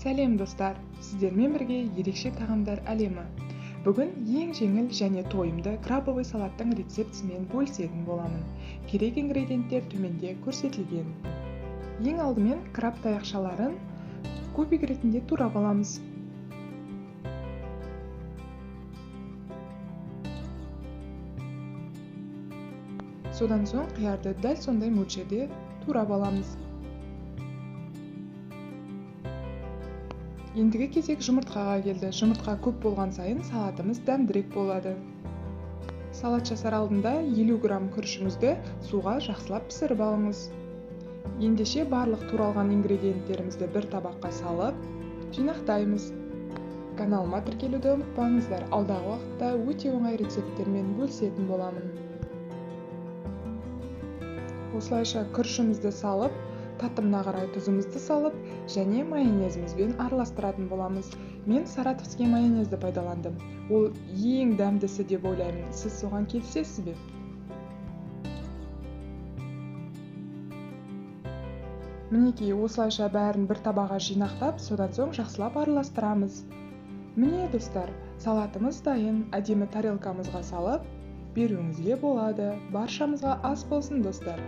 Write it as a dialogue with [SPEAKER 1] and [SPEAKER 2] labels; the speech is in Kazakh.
[SPEAKER 1] Сәлем достар, сіздермен бірге ерекше тағамдар әлемі. Бүгін ең жеңіл және тойымды крабовый салаттың рецептісімен бөлісетін боламын. Керек ингредиенттер төменде көрсетілген. Ең алдымен краб таяқшаларын кубик ретінде турап аламыз. Содан соң қиярды дәл сондай мөлшерде турап аламыз. Ендігі кезек жұмыртқаға келді. Жұмыртқа көп болған сайын салатымыз дәмдірек болады. Салат жасар алдында 50 грамм күрішіңізді суға жақсылап пісіріп алыңыз. Ендеше барлық туралған ингредиенттерімізді бір табаққа салып, жинақтаймыз. Каналыма тіркелуді ұмытпаңыздар. Алдағы уақытта өте оңай рецепттермен бөлісетін боламын. Осылайша күрішімізді салып, татымына қарай тұзымызды салып, және майонезімізбен араластыратын боламыз. Мен саратовский майонезді пайдаландым. Ол ең дәмдісі деп ойлаймын. Сіз соған келісесіз бе? Мінекей, осылайша бәрін бір табаға жинақтап, содан соң жақсылап араластырамыз. Міне достар, салатымыз дайын. Әдемі тарелкамызға салып беруіңізге болады. Баршамызға ас болсын достар.